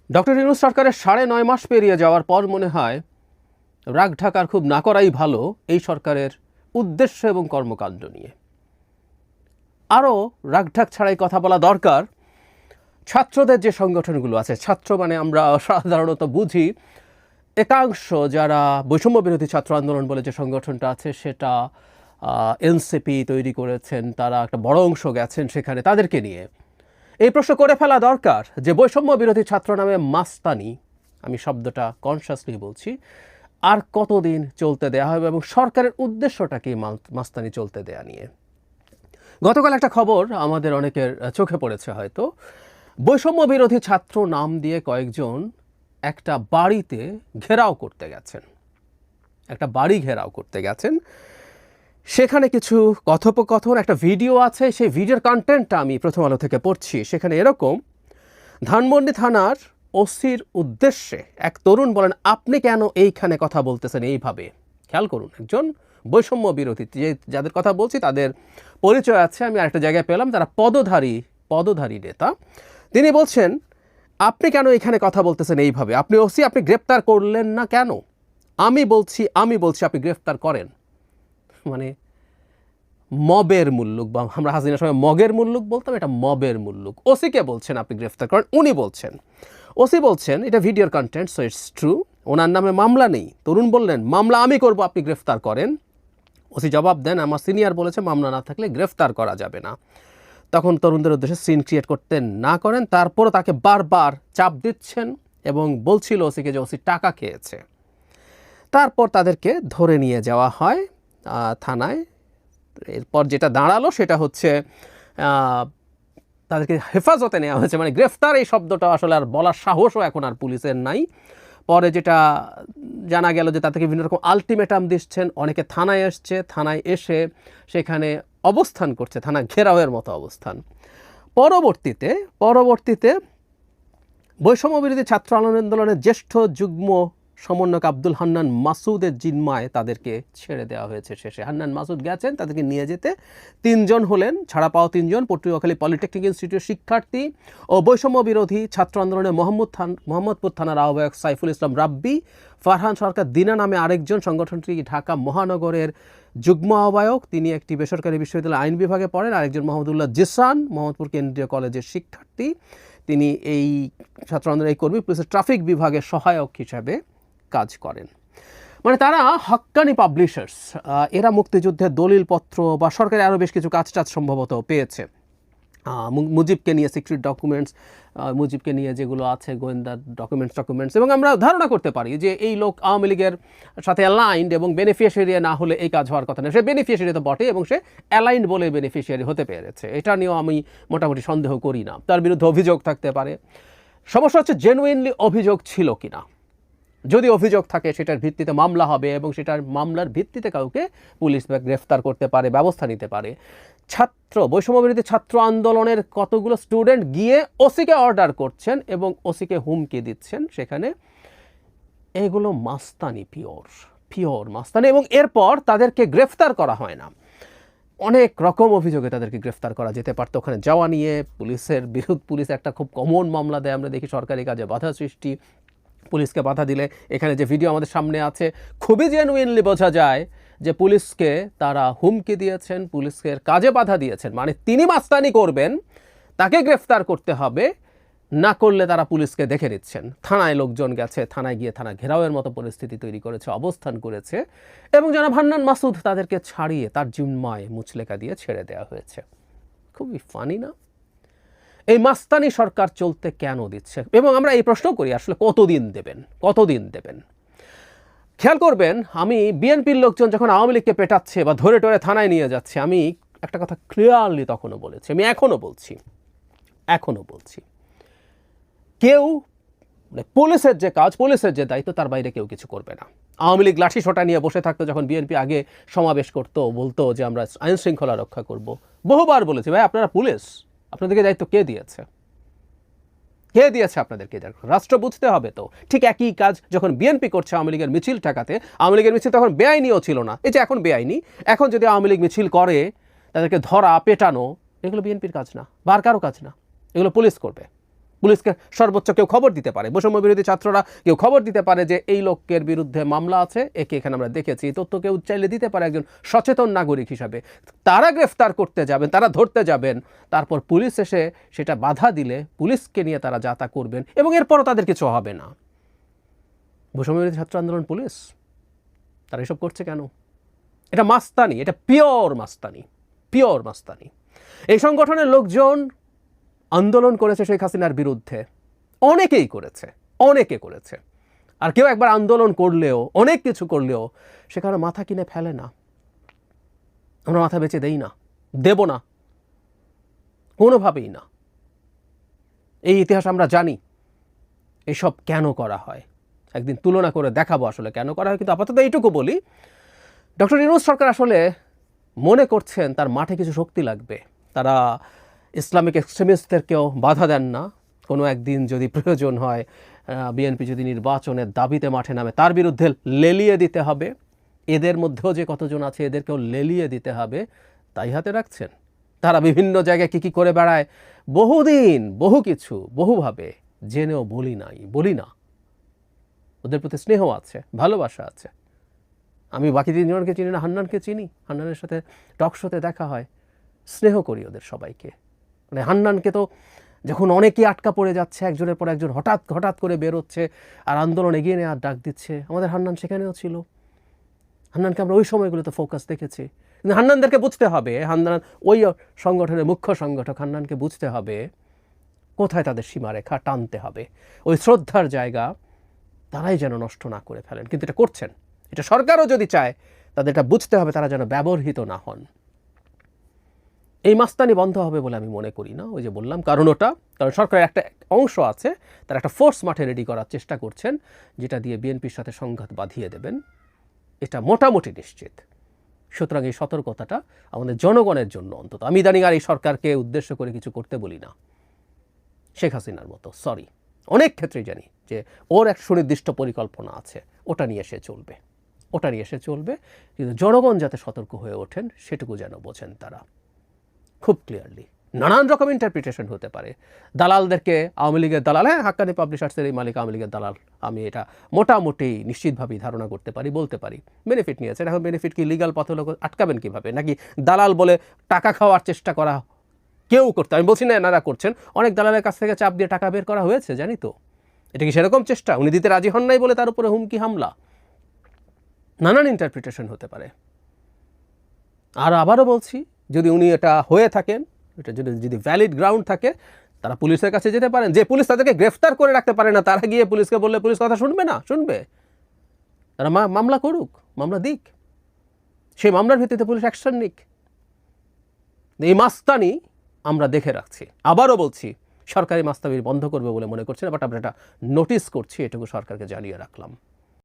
Doctor Yunus সরকারের ৯.৫ মাস পেরিয়ে যাওয়ার পর মনে হয় রাগ ঢাকার খুব না করাই ভালো এই সরকারের উদ্দেশ্য এবং কর্মকাণ্ড নিয়ে। আরও রাগঢাক ছাড়াই কথা বলা দরকার ছাত্রদের যে সংগঠনগুলো আছে। ছাত্র মানে আমরা সাধারণত বুঝি একাংশ যারা বৈষম্য বিরোধী ছাত্র আন্দোলন বলে যে সংগঠনটা আছে সেটা এনসিপি তৈরি করেছেন, তারা একটা বড় অংশ গেছেন সেখানে, তাদেরকে নিয়ে এই প্রশ্ন করে ফেলা দরকার যে বৈষম্য বিরোধী ছাত্র নামে মাস্তানি, আমি শব্দটা কনশাসলি বলছি, আর কতদিন চলতে দেওয়া হবে এবং সরকারের উদ্দেশ্যটা কি মাস্তানি চলতে দেয়া নিয়ে। গতকাল একটা খবর আমাদের অনেকের চোখে পড়েছে হয়তো, বৈষম্য বিরোধী ছাত্র নাম দিয়ে কয়েকজন একটা বাড়িতে ঘেরাও করতে গেছেন, একটা বাড়ি ঘেরাও করতে গেছেন। সেখানে কিছু কথোপকথন, একটা ভিডিও আছে, সেই ভিডিওর কন্টেন্টটা আমি প্রথম আলো থেকে পড়ছি। সেখানে এরকম, ধানমন্ডি থানার ওসির উদ্দেশ্যে এক তরুণ বলেন, আপনি কেন এইখানে কথা বলতেছেন এইভাবে। খেয়াল করুন, একজন বৈষম্য বিরোধী, যাদের কথা বলছি তাদের পরিচয় আছে, আমি আরেকটা জায়গায় পেলাম, তারা পদধারী নেতা। তিনি বলছেন, আপনি কেন এখানে কথা বলতেছেন এইভাবে, আপনি ওসি, আপনি গ্রেপ্তার করলেন না কেন? আমি বলছি আপনি গ্রেফতার করেন। মানে মবের মুল্লুক, বা আমরা হাসিনার সময় মগের মুল্লুক বলতাম, এটা মবের মুল্লুক। ওসিকে বলছেন আপনি গ্রেফতার করেন, উনি বলছেন, ওসি বলছেন এটা ভিডিওর কন্টেন্ট, সো ইটস ট্রু, ওনার নামে মামলা নেই। তরুণ বললেন, মামলা আমি করব, আপনি গ্রেফতার করেন। ওসি জবাব দেন, আমার সিনিয়র বলেছে মামলা না থাকলে গ্রেফতার করা যাবে না। তখন তরুণদের উদ্দেশ্যে সিন ক্রিয়েট করতে না করেন, তারপরও তাকে বারবার চাপ দিচ্ছেন এবং বলছিল ওসিকে যে ওসি টাকা খেয়েছে। তারপর তাদেরকে ধরে নিয়ে যাওয়া হয় থানায়। এরপর যেটা দাঁড়ালো সেটা হচ্ছে তাদেরকে হেফাজতে নেওয়া হয়েছে, মানে গ্রেফতার এই শব্দটা আসলে আর বলার সাহসও এখন আর পুলিশের নাই। পরে যেটা জানা গেল যে তাদেরকে বিভিন্ন রকম আলটিমেটাম দিচ্ছেন, অনেকে থানায় এসছে, থানায় এসে সেখানে অবস্থান করছে, থানা ঘেরাওয়ের মতো অবস্থান। পরবর্তীতে বৈষম্য বিরোধী ছাত্র আন্দোলনের জ্যেষ্ঠ যুগ্ম সমন্বয়ক আব্দুল হান্নান মাসুদের জিম্মায় তাদেরকে ছেড়ে দেওয়া হয়েছে। শেষে হান্নান মাসুদ গেছেন, তাদেরকে নিয়ে যেতে তিনজন হলেন, ছাড়া পাওয়া তিনজন, পটুয়াখালী পলিটেকনিক ইনস্টিটিউটের শিক্ষার্থী ও বৈষম্য বিরোধী ছাত্র আন্দোলনের মোহাম্মদপুর থানার আহ্বায়ক সাইফুল ইসলাম রাব্বি, ফারহান সরকার দিনা নামে আরেকজন, সংগঠনটি ঢাকা মহানগরের যুগ্ম আহ্বায়ক, তিনি একটি বেসরকারি বিশ্ববিদ্যালয়ের আইন বিভাগে পড়েন। আরেকজন মোহাম্মদুল্লাহ জিসান, মোহাম্মদপুর কেন্দ্রীয় কলেজের শিক্ষার্থী, তিনি এই ছাত্র আন্দোলনের এই কর্মী, পুলিশের ট্রাফিক বিভাগের সহায়ক হিসাবে কাজ করেন। মানে তারা হক্কানি পাবলিশার্স, এরা মুক্তিযুদ্ধের দলিলপত্র বা সরকারের আরও বেশ কিছু কাজ সম্ভবত পেয়েছে। মুজিবকে নিয়ে সিক্রেট ডকুমেন্টস, মুজিবকে নিয়ে যেগুলো আছে গোয়েন্দা ডকুমেন্টস, এবং আমরা ধারণা করতে পারি যে এই লোক আওয়ামী লীগের সাথে অ্যালাইন্ড এবং বেনিফিশিয়ারি না হলে এই কাজ হওয়ার কথা না। সে বেনিফিশিয়ারি তো বটে এবং সে অ্যালাইন্ড বলে বেনিফিশিয়ারি হতে পেরেছে, এটা নিয়েও আমি মোটামুটি সন্দেহ করি না। তার বিরুদ্ধে অভিযোগ থাকতে পারে, সমস্যা হচ্ছে জেনুইনলি অভিযোগ ছিল কিনা। যদি অভিযোগ থাকে সেটার ভিত্তিতে মামলা হবে এবং সেটার মামলার ভিত্তিতে কাউকে পুলিশ গ্রেফতার করতে পারে, ব্যবস্থা নিতে পারে। বৈষম্য বিরোধী ছাত্র আন্দোলনের কতগুলো স্টুডেন্ট গিয়ে ওসিকে অর্ডার করছেন এবং ওসিকে হুমকি দিচ্ছেন, সেখানে এগুলো মাস্তানি, পিওর মাস্তানি, এবং এরপর তাদেরকে গ্রেফতার করা হয় না। অনেক রকম অভিযোগে তাদেরকে গ্রেফতার করা যেতে পারতো। ওখানে যাওয়া নিয়ে পুলিশ একটা খুব কমন মামলা দেয়, আমরা দেখি সরকারি কাজে বাধা সৃষ্টি, পুলিশকে বাধা দিলে। এখানে যে ভিডিও আমাদের সামনে আছে, খুবই জেনুইনলি বোঝা যায় যে পুলিশকে তারা হুমকি দিয়েছেন, পুলিশের কাজে বাধা দিয়েছেন, মানে তিনি মাস্তানি করবেন, তাকে গ্রেফতার করতে হবে, না করলে তারা পুলিশকে দেখে নিচ্ছেন। থানায় লোকজন গেছে, থানায় গিয়ে থানা ঘেরাওয়ের মতো পরিস্থিতি তৈরি করেছে, অবস্থান করেছে, এবং জনাব হান্নান মাসুদ তাদেরকে ছাড়িয়ে তার জিম্মায় মুচলেকা দিয়ে ছেড়ে দেওয়া হয়েছে। খুবই ফানি না? এই মাস্তানি সরকার চলতে কেন দিচ্ছে? এবং আমরা এই প্রশ্ন করি, আসলে কতদিন দেবেন? খেয়াল করবেন, আমি বিএনপির লোকজন যখন আওয়ামী লীগকে পেটাচ্ছে বা ধরে টরে থানায় নিয়ে যাচ্ছে, আমি একটা কথা ক্লিয়ারলি তখনও বলেছি, আমি এখনও বলছি, কেউ পুলিশের যে কাজ, পুলিশের যে দায়িত্ব, তার বাইরে কেউ কিছু করবে না। আওয়ামী লীগ লাঠি সোটা নিয়ে বসে থাকতো, যখন বিএনপি আগে সমাবেশ করতো, বলতো যে আমরা আইন শৃঙ্খলা রক্ষা করব, বহুবার বলেছি, ভাই আপনারা পুলিশ, আপনাদেরকে দায়িত্ব কে দিয়েছে আপনাদেরকে? রাষ্ট্র বুঝতে হবে তো। ঠিক একই কাজ যখন বিএনপি করছে আওয়ামী লীগের মিছিল ঠেকাতে, আওয়ামী লীগের মিছিল তখন বেআইনিও ছিল না, এই যে এখন বেআইনি। এখন যদি আওয়ামী লীগ মিছিল করে, তাদেরকে ধরা, পেটানো, এগুলো বিএনপির কাজ না, বা কারো কাজ না, এগুলো পুলিশ করবে। পুলিশকে সর্বোচ্চ কেউ খবর দিতে পারে, বৈষম্য বিরোধী ছাত্ররা কেউ খবর দিতে পারে যে এই লোকের বিরুদ্ধে মামলা আছে, একে এখানে আমরা দেখেছি, এই তথ্য কেউ চাইলে দিতে পারে একজন সচেতন নাগরিক হিসাবে। তারা গ্রেফতার করতে যাবেন, তারা ধরতে যাবেন, তারপর পুলিশ এসে সেটা বাধা দিলে পুলিশকে নিয়ে তারা যা তা করবেন এবং এরপরও তাদের কিছু হবে না। বৈষম্য বিরোধী ছাত্র আন্দোলন পুলিশ তারা এসব করছে কেন? এটা মাস্তানি, এটা পিওর মাস্তানি, পিওর মাস্তানি। এই সংগঠনের লোকজন আন্দোলন করেছে শেখ হাসিনার বিরুদ্ধে, অনেকেই করেছে, অনেকে করেছে। আর কেউ একবার আন্দোলন করলেও, অনেক কিছু করলেও সেখানে মাথা কিনে ফেলে না। আমরা মাথা বেঁচে দেই না, দেব না, কোনোভাবেই না। এই ইতিহাস আমরা জানি এসব কেন করা হয়, একদিন তুলনা করে দেখাবো আসলে কেন করা হয়। কিন্তু আপাতত এইটুকু বলি, ডক্টর ইউনূস সরকার আসলে মনে করছেন তার মাঠে কিছু শক্তি লাগবে। তারা ইসলামিক এক্সট্রিমিস্টদেরকেও বাধা দেন না। কোনো একদিন যদি প্রয়োজন হয়, বিএনপি যদি নির্বাচনের দাবিতে মাঠে নামে, তার বিরুদ্ধে লেলিয়ে দিতে হবে। এদের মধ্যেও যে কতজন আছে এদেরকেও লেলিয়ে দিতে হবে, তাই হাতে রাখছেন। তারা বিভিন্ন জায়গায় কী কী করে বেড়ায়, বহুদিন বহু কিছু বহুভাবে জেনেও বলি না। ওদের প্রতি স্নেহ আছে, ভালোবাসা আছে। আমি বাকি তিনজনকে চিনি না, হান্নানকে চিনি, হান্নানের সাথে টক শোতে দেখা হয়, স্নেহ করি ওদের সবাইকে। মানে হান্নানকে তো যখন অনেকেই আটকা পড়ে যাচ্ছে, একজনের পর একজন হঠাৎ করে বেরোচ্ছে আর আন্দোলন এগিয়ে নেওয়ার ডাক দিচ্ছে, আমাদের হান্নান সেখানেও ছিল। হান্নানকে আমরা ওই সময়গুলোতে ফোকাস দেখেছি। কিন্তু হান্নানদেরকে বুঝতে হবে, হান্নান ওই সংগঠনের মুখ্য সংগঠক, হান্নানকে বুঝতে হবে কোথায় তাদের সীমারেখা টানতে হবে। ওই শ্রদ্ধার জায়গা তারাই যেন নষ্ট না করে ফেলেন। কিন্তু এটা করছেন, এটা সরকারও যদি চায় তাদের এটা বুঝতে হবে, তারা যেন ব্যবহৃত না হন। এই মাস্তানি বন্ধ হবে বলে আমি মনে করি না। ওই যে বললাম কারণ সরকারের একটা অংশ আছে, তারা একটা ফোর্স মাঠে রেডি করার চেষ্টা করছেন, যেটা দিয়ে বিএনপির সাথে সংঘাত বাঁধিয়ে দেবেন, এটা মোটামুটি নিশ্চিত। সুতরাং এই সতর্কতাটা আমাদের জনগণের জন্য অন্তত। আমি ইদানিং আর এই সরকারকে উদ্দেশ্য করে কিছু করতে বলি না, শেখ হাসিনার মতো। সরি, অনেক ক্ষেত্রেই জানি যে ওর এক সুনির্দিষ্ট পরিকল্পনা আছে, ওটা নিয়ে সে চলবে। কিন্তু জনগণ যাতে সতর্ক হয়ে ওঠেন সেটুকু যেন বোঝেন তারা খুব ক্লিয়ারলি। নানান রকম ইন্টারপ্রিটেশন হতে পারে। দালালদেরকে আওয়ামী লীগের দালাল, হ্যাঁ, হাক্কানি পাবলিশার্সের এই মালিক আওয়ামী লীগের দালাল, আমি এটা মোটামুটি নিশ্চিতভাবেই ধারণা করতে পারি, বলতে পারি। বেনিফিট নিয়েছে, এখন বেনিফিট কি লিগাল পথে লোক আটকাবেন কীভাবে? নাকি দালাল বলে টাকা খাওয়ার চেষ্টা করা কেউ করতে, আমি বলছি না এনারা করছেন, অনেক দালালের কাছ থেকে চাপ দিয়ে টাকা বের করা হয়েছে, জানি তো। এটা কি সেরকম চেষ্টা? উনি দিতে রাজি হন নাই বলে তার উপরে হুমকি হামলা? নানান ইন্টারপ্রিটেশন হতে পারে। আর আবারও বলছি, যদি উনি এটা হয়ে থাকেন, এটা যদি ভ্যালিড গ্রাউন্ড থাকে, তারা পুলিশের কাছে যেতে পারেন। যে পুলিশ তাদেরকে গ্রেফতার করে রাখতে পারে না, তারা গিয়ে পুলিশকে বললে পুলিশ কথা শুনবে না? শুনবে। তারা মামলা করুক, মামলা দিক, সেই মামলার ভিত্তিতে পুলিশ অ্যাকশন নিক। এই মাস্তানি আমরা দেখে রাখছি। আবারও বলছি, সরকারি মাস্তানি বন্ধ করবে বলে মনে করছি না, বাট আমরা এটা নোটিস করছি, এটুকু সরকারকে জানিয়ে রাখলাম।